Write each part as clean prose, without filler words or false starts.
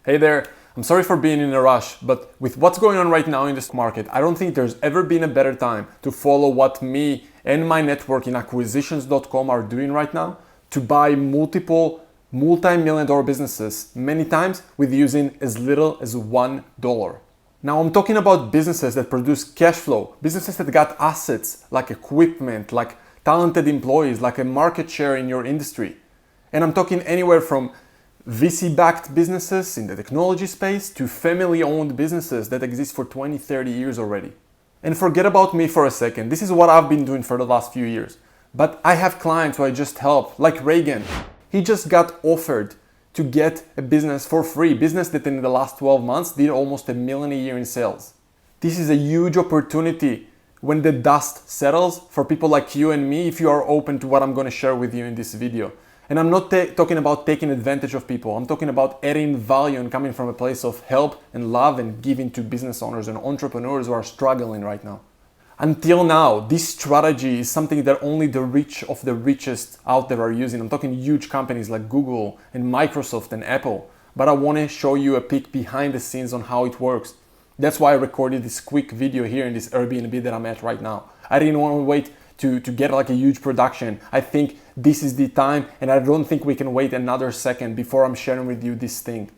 Hey there, I'm sorry for being in a rush, but with what's going on right now in this market, I don't think there's ever been a better time to follow what me and my network in acquisitions.com are doing right now to buy multiple multi-million dollar businesses many times with using as little as $1. Now I'm talking about businesses that produce cash flow, businesses that got assets like equipment, like talented employees, like a market share in your industry. And I'm talking anywhere from VC-backed businesses in the technology space to family-owned businesses that exist for 20, 30 years already. And forget about me for a second. This is what I've been doing for the last few years. But I have clients who I just help, like Reagan. He just got offered to get a business for free, business that in the last 12 months did almost $1 million a year in sales. This is a huge opportunity when the dust settles for people like you and me if you are open to what I'm going to share with you in this video. And I'm not talking about taking advantage of people. I'm talking about adding value and coming from a place of help and love and giving to business owners and entrepreneurs who are struggling right now. Until now, this strategy is something that only the rich of the richest out there are using. I'm talking huge companies like Google and Microsoft and Apple. But I want to show you a peek behind the scenes on how it works. That's why I recorded this quick video here in this Airbnb that I'm at right now. I didn't want to wait to get like a huge production. I think this is the time, and I don't think we can wait another second before I'm sharing with you this thing.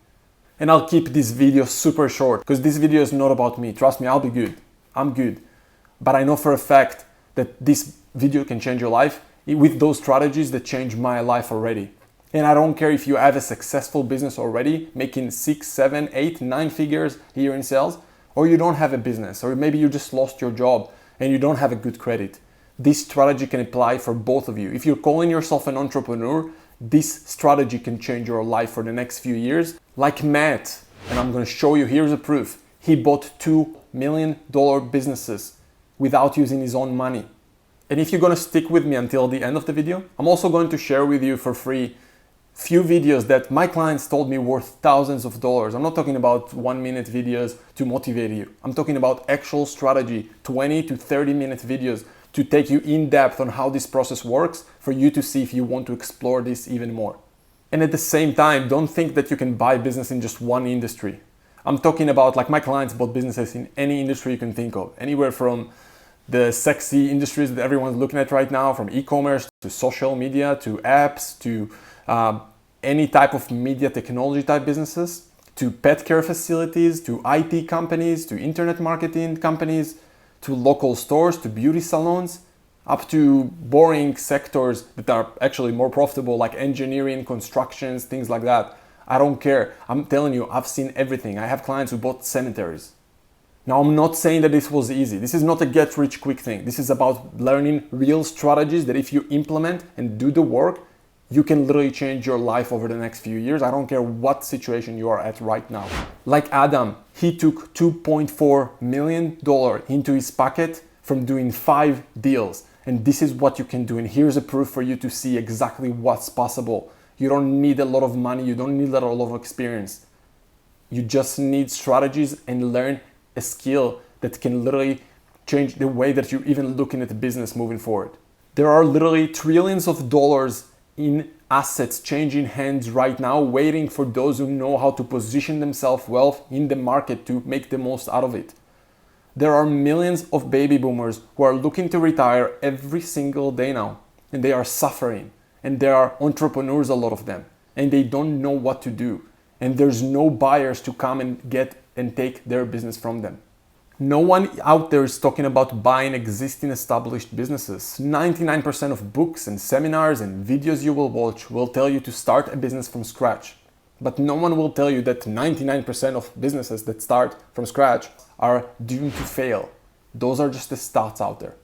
And I'll keep this video super short because this video is not about me. Trust me, I'll be good. I'm good. But I know for a fact that this video can change your life with those strategies that changed my life already. And I don't care if you have a successful business already, making 6, 7, 8, 9 figures a year in sales, or you don't have a business, or maybe you just lost your job and you don't have a good credit. This strategy can apply for both of you. If you're calling yourself an entrepreneur, this strategy can change your life for the next few years. Like Matt, and I'm going to show you, here's a proof. He bought $2 million businesses without using his own money. And if you're going to stick with me until the end of the video, I'm also going to share with you for free few videos that my clients told me worth thousands of dollars. I'm not talking about 1-minute videos to motivate you. I'm talking about actual strategy, 20 to 30-minute videos to take you in depth on how this process works for you to see if you want to explore this even more. And at the same time, don't think that you can buy business in just one industry. I'm talking about, like, my clients bought businesses in any industry you can think of, anywhere from the sexy industries that everyone's looking at right now, from e-commerce to social media to apps to any type of media technology type businesses, to pet care facilities, to IT companies, to internet marketing companies, to local stores, to beauty salons, up to boring sectors that are actually more profitable like engineering, constructions, things like that. I don't care. I'm telling you, I've seen everything. I have clients who bought cemeteries. Now, I'm not saying that this was easy. This is not a get-rich-quick thing. This is about learning real strategies that if you implement and do the work, you can literally change your life over the next few years. I don't care what situation you are at right now. Like Adam, he took $2.4 million into his pocket from doing 5 deals. And this is what you can do. And here's a proof for you to see exactly what's possible. You don't need a lot of money. You don't need a lot of experience. You just need strategies and learn a skill that can literally change the way that you're even looking at the business moving forward. There are literally trillions of dollars in assets changing hands right now, waiting for those who know how to position themselves well in the market to make the most out of it. There are millions of baby boomers who are looking to retire every single day now, and they are suffering. And there are entrepreneurs, a lot of them, and they don't know what to do. And there's no buyers to come and get and take their business from them. No one out there is talking about buying existing established businesses. 99% of books and seminars and videos you will watch will tell you to start a business from scratch. But no one will tell you that 99% of businesses that start from scratch are doomed to fail. Those are just the stats out there.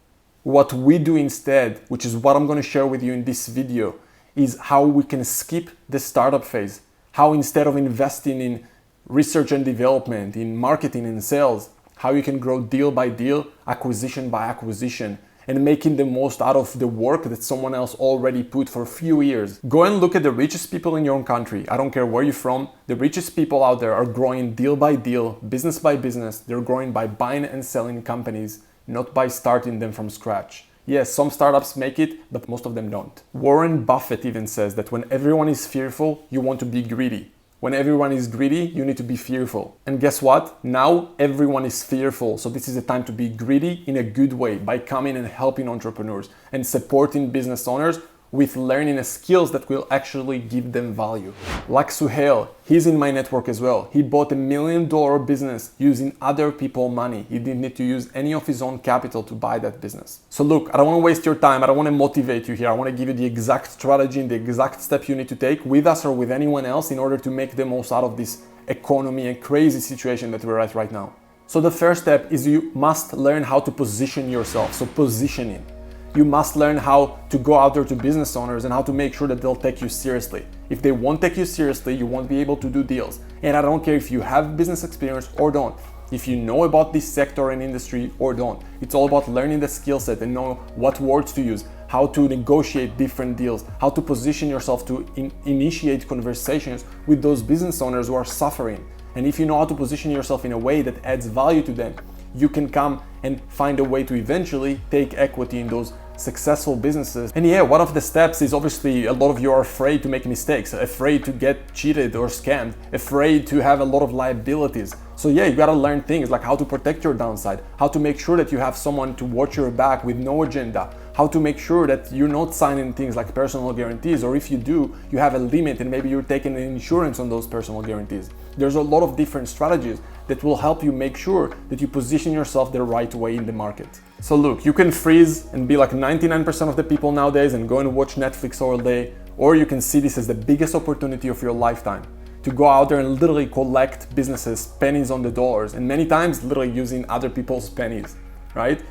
What we do instead, which is what I'm going to share with you in this video, is how we can skip the startup phase. How instead of investing in research and development, in marketing and sales, how you can grow deal by deal, acquisition by acquisition, and making the most out of the work that someone else already put for a few years. Go and look at the richest people in your own country. I don't care where you're from. The richest people out there are growing deal by deal, business by business. They're growing by buying and selling companies, not by starting them from scratch. Yes, some startups make it, but most of them don't. Warren Buffett even says that when everyone is fearful, you want to be greedy. When everyone is greedy, you need to be fearful. And guess what? Now everyone is fearful. So this is a time to be greedy in a good way by coming and helping entrepreneurs and supporting business owners with learning skills that will actually give them value. Like Suhail, he's in my network as well. He bought $1 million business using other people's money. He didn't need to use any of his own capital to buy that business. So look, I don't want to waste your time. I don't want to motivate you here. I want to give you the exact strategy and the exact step you need to take with us or with anyone else in order to make the most out of this economy and crazy situation that we're at right now. So the first step is you must learn how to position yourself. So positioning. You must learn how to go out there to business owners and how to make sure that they'll take you seriously. If they won't take you seriously, you won't be able to do deals. And I don't care if you have business experience or don't, if you know about this sector and industry or don't. It's all about learning the skill set and know what words to use, how to negotiate different deals, how to position yourself to initiate conversations with those business owners who are suffering. And if you know how to position yourself in a way that adds value to them, you can come and find a way to eventually take equity in those successful businesses. And yeah, one of the steps is obviously a lot of you are afraid to make mistakes, afraid to get cheated or scammed, afraid to have a lot of liabilities. So yeah, you gotta learn things like how to protect your downside, how to make sure that you have someone to watch your back with no agenda, how to make sure that you're not signing things like personal guarantees, or if you do, you have a limit and maybe you're taking an insurance on those personal guarantees. There's a lot of different strategies that will help you make sure that you position yourself the right way in the market. So look, you can freeze and be like 99% of the people nowadays and go and watch Netflix all day, or you can see this as the biggest opportunity of your lifetime to go out there and literally collect businesses, pennies on the dollars, and many times literally using other people's pennies, right?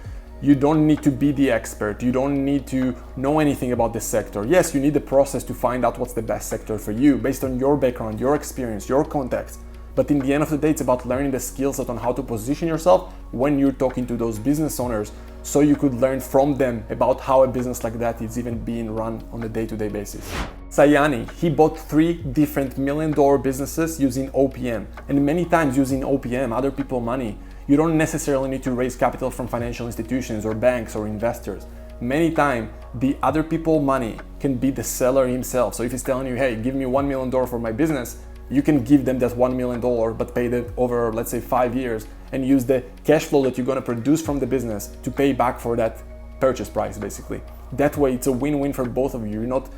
You don't need to be the expert. You don't need to know anything about this sector. Yes, you need the process to find out what's the best sector for you based on your background, your experience, your contacts. But in the end of the day, it's about learning the skill set on how to position yourself when you're talking to those business owners, so you could learn from them about how a business like that is even being run on a day-to-day basis. Sayani, he bought 3 different $1 million businesses using OPM, and many times using OPM, other people's money. You don't necessarily need to raise capital from financial institutions or banks or investors. Many times, the other people's money can be the seller himself. So if he's telling you, hey, give me $1 million for my business, you can give them that $1 million, but pay that over, let's say, 5 years, and use the cash flow that you're gonna produce from the business to pay back for that purchase price, basically. That way, it's a win-win for both of you. You're not,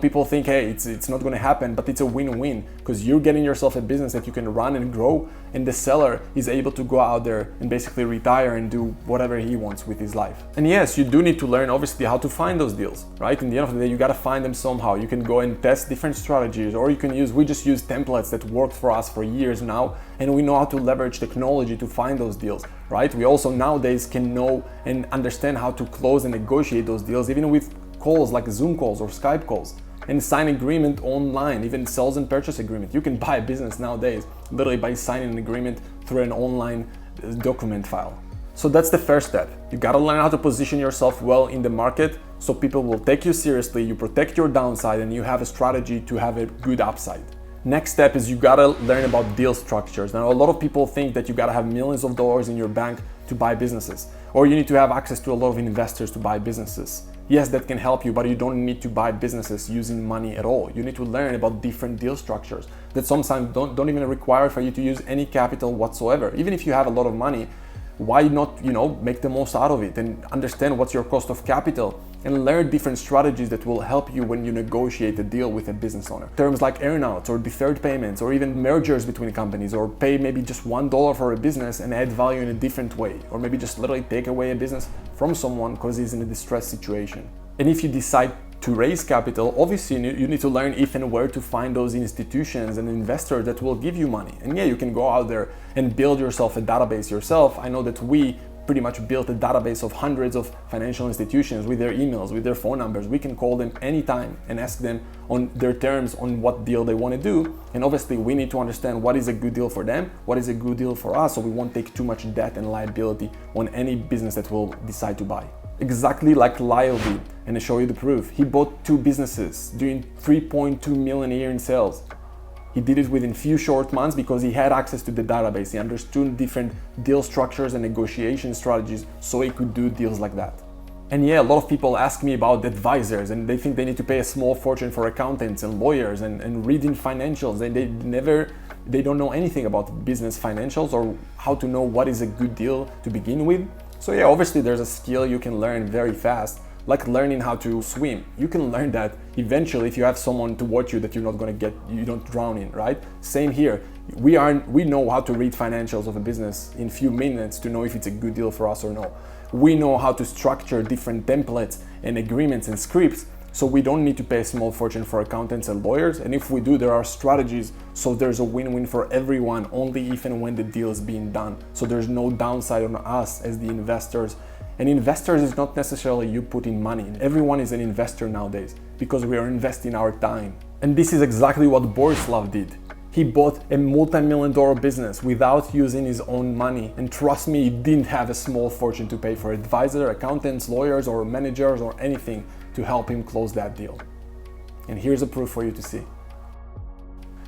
people think, hey, it's not gonna happen, but it's a win-win because you're getting yourself a business that you can run and grow, and the seller is able to go out there and basically retire and do whatever he wants with his life. And yes, you do need to learn, obviously, how to find those deals, right? In the end of the day, you gotta find them somehow. You can go and test different strategies, or we just use templates that worked for us for years now, and we know how to leverage technology to find those deals, right? We also nowadays can know and understand how to close and negotiate those deals, even with calls like Zoom calls or Skype calls, and sign agreement online, even sales and purchase agreement. You can buy a business nowadays literally by signing an agreement through an online document file. So that's the first step. You gotta learn how to position yourself well in the market so people will take you seriously, you protect your downside, and you have a strategy to have a good upside. Next step is you gotta learn about deal structures. Now, a lot of people think that you gotta have millions of dollars in your bank to buy businesses, or you need to have access to a lot of investors to buy businesses. Yes, that can help you, but you don't need to buy businesses using money at all. You need to learn about different deal structures that sometimes don't even require for you to use any capital whatsoever. Even if you have a lot of money, why not, make the most out of it and understand what's your cost of capital and learn different strategies that will help you when you negotiate a deal with a business owner. Terms like earnouts or deferred payments or even mergers between companies, or pay maybe just $1 for a business and add value in a different way, or maybe just literally take away a business from someone because he's in a distressed situation. And if you decide to raise capital, obviously you need to learn if and where to find those institutions and investors that will give you money. And yeah, you can go out there and build yourself a database yourself. I know that we pretty much built a database of hundreds of financial institutions with their emails, with their phone numbers. We can call them anytime and ask them on their terms on what deal they want to do. And obviously we need to understand what is a good deal for them, what is a good deal for us, so we won't take too much debt and liability on any business that we'll decide to buy. Exactly like Lyle did, and I show you the proof. He bought 2 businesses doing 3.2 million a year in sales. He did it within few short months because he had access to the database. He understood different deal structures and negotiation strategies, so he could do deals like that. And yeah, a lot of people ask me about advisors and they think they need to pay a small fortune for accountants and lawyers and reading financials. They don't know anything about business financials or how to know what is a good deal to begin with. So yeah, obviously there's a skill you can learn very fast, like learning how to swim. You can learn that eventually if you have someone to watch you that you don't drown in, right? Same here. We know how to read financials of a business in few minutes to know if it's a good deal for us or no. We know how to structure different templates and agreements and scripts, so we don't need to pay a small fortune for accountants and lawyers. And if we do, there are strategies, so there's a win-win for everyone only if and when the deal is being done. So there's no downside on us as the investors. And investors is not necessarily you putting money in. Everyone is an investor nowadays because we are investing our time. And this is exactly what Borislav did. He bought a multi-million-dollar business without using his own money. And trust me, he didn't have a small fortune to pay for advisors, accountants, lawyers, or managers, or anything to help him close that deal. And here's a proof for you to see.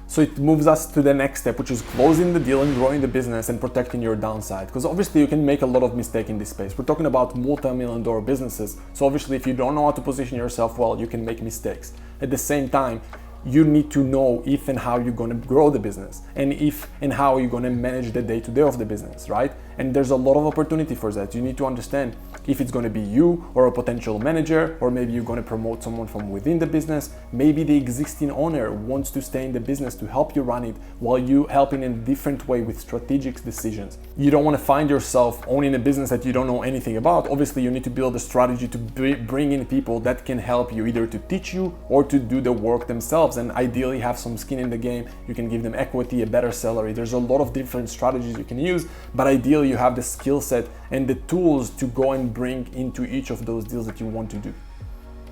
So it moves us to the next step, which is closing the deal and growing the business and protecting your downside. Because obviously you can make a lot of mistakes in this space. We're talking about multi-million-dollar businesses. So obviously if you don't know how to position yourself well, you can make mistakes. At the same time, you need to know if and how you're going to grow the business and if and how you're going to manage the day-to-day of the business, right? And there's a lot of opportunity for that. You need to understand if it's going to be you or a potential manager, or maybe you're going to promote someone from within the business. Maybe the existing owner wants to stay in the business to help you run it while you helping in a different way with strategic decisions. You don't want to find yourself owning a business that you don't know anything about. Obviously, you need to build a strategy to bring in people that can help you either to teach you or to do the work themselves, and ideally have some skin in the game. You can give them equity, a better salary. There's a lot of different strategies you can use, but ideally you have the skill set and the tools to go and bring into each of those deals that you want to do.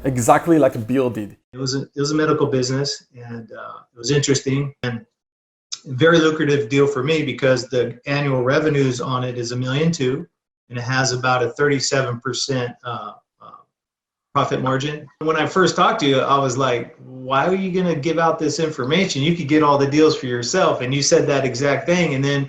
Exactly like Bill did. It was a medical business, and it was interesting and a very lucrative deal for me because the annual revenues on it is $1.2 million, and it has about a 37% profit margin. When I first talked to you, I was like, why are you going to give out this information? You could get all the deals for yourself. And you said that exact thing. And then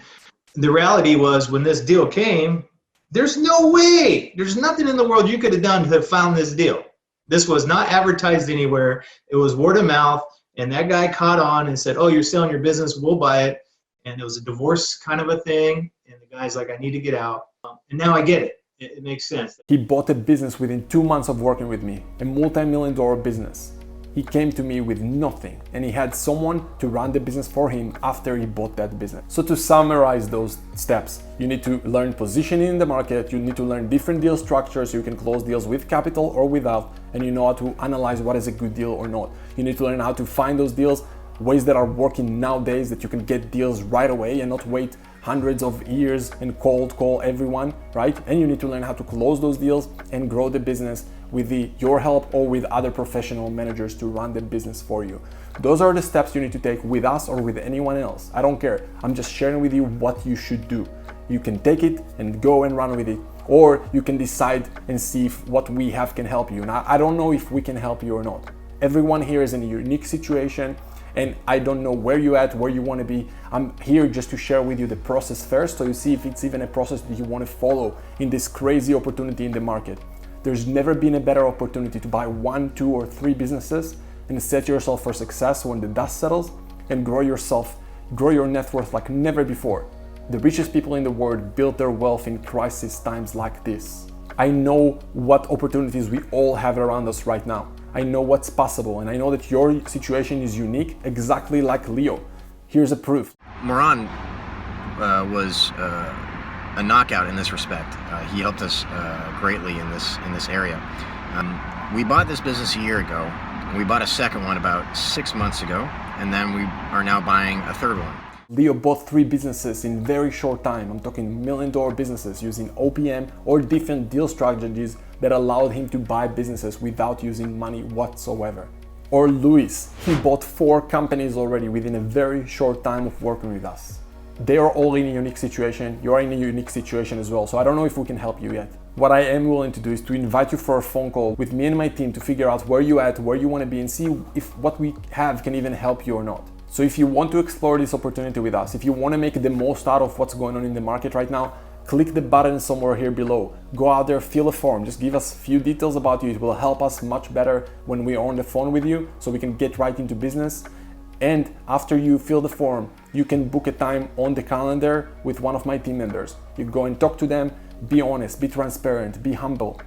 the reality was, when this deal came, there's no way, there's nothing in the world you could have done to have found this deal. This was not advertised anywhere. It was word of mouth. And that guy caught on and said, oh, you're selling your business, we'll buy it. And it was a divorce kind of a thing. And the guy's like, I need to get out. And now I get it. It makes sense. He bought a business within 2 months of working with me, a multi-million-dollar business. He came to me with nothing, and he had someone to run the business for him after he bought that business. So to summarize those steps, you need to learn positioning in the market, you need to learn different deal structures so you can close deals with capital or without, and you know how to analyze what is a good deal or not. You need to learn how to find those deals, ways that are working nowadays that you can get deals right away and not wait hundreds of years and cold call everyone, right? And you need to learn how to close those deals and grow the business with your help or with other professional managers to run the business for you. Those are the steps you need to take with us or with anyone else. I don't care. I'm just sharing with you what you should do. You can take it and go and run with it, or you can decide and see if what we have can help you. Now, I don't know if we can help you or not. Everyone here is in a unique situation, and I don't know where you're at, where you want to be. I'm here just to share with you the process first, so you see if it's even a process that you want to follow in this crazy opportunity in the market. There's never been a better opportunity to buy 1, 2, or 3 businesses and set yourself for success when the dust settles, and grow your net worth like never before. The richest people in the world built their wealth in crisis times like this. I know what opportunities we all have around us right now. I know what's possible, and I know that your situation is unique, exactly like Leo. Here's a proof. Moran was a knockout in this respect. He helped us greatly in this area. We bought this business a year ago, and we bought a second one about 6 months ago, and then we are now buying a third one. Leo bought 3 businesses in very short time. I'm talking $1 million businesses using OPM or different deal strategies that allowed him to buy businesses without using money whatsoever. Or Luis, he bought 4 companies already within a very short time of working with us. They are all in a unique situation. You are in a unique situation as well. So I don't know if we can help you yet. What I am willing to do is to invite you for a phone call with me and my team to figure out where you're at, where you want to be, and see if what we have can even help you or not. So if you want to explore this opportunity with us, if you want to make the most out of what's going on in the market right now, click the button somewhere here below. Go out there, fill a form, just give us a few details about you. It will help us much better when we are on the phone with you so we can get right into business. And after you fill the form, you can book a time on the calendar with one of my team members. You go and talk to them, be honest, be transparent, be humble,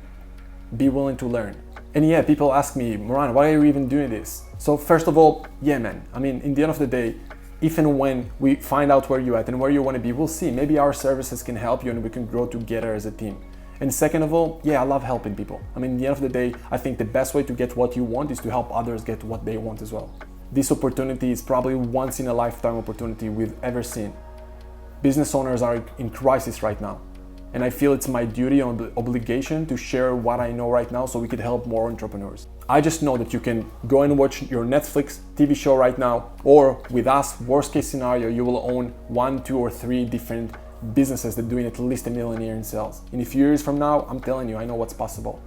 be willing to learn. And yeah, people ask me, Moran, why are you even doing this? So first of all, yeah man, I mean, in the end of the day, if and when we find out where you're at and where you want to be, we'll see. Maybe our services can help you and we can grow together as a team. And second of all, yeah, I love helping people. I mean, at the end of the day, I think the best way to get what you want is to help others get what they want as well. This opportunity is probably once in a lifetime opportunity we've ever seen. Business owners are in crisis right now. And I feel it's my duty and obligation to share what I know right now so we could help more entrepreneurs. I just know that you can go and watch your Netflix TV show right now, or with us, worst case scenario, you will own 1, 2, or 3 different businesses that are doing at least $1 million a year in sales. In a few years from now, I'm telling you, I know what's possible.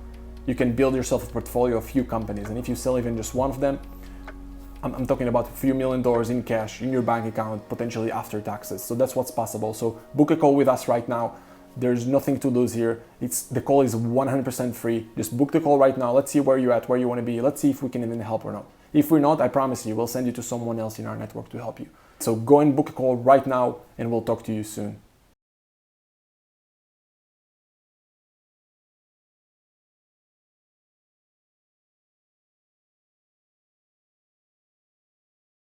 You can build yourself a portfolio of few companies, and if you sell even just one of them, I'm talking about a few $1 million in cash in your bank account, potentially after taxes. So that's what's possible. So book a call with us right now. There's nothing to lose here. The call is 100% free. Just book the call right now. Let's see where you're at, where you want to be. Let's see if we can even help or not. If we're not, I promise you, we'll send you to someone else in our network to help you. So go and book a call right now and we'll talk to you soon.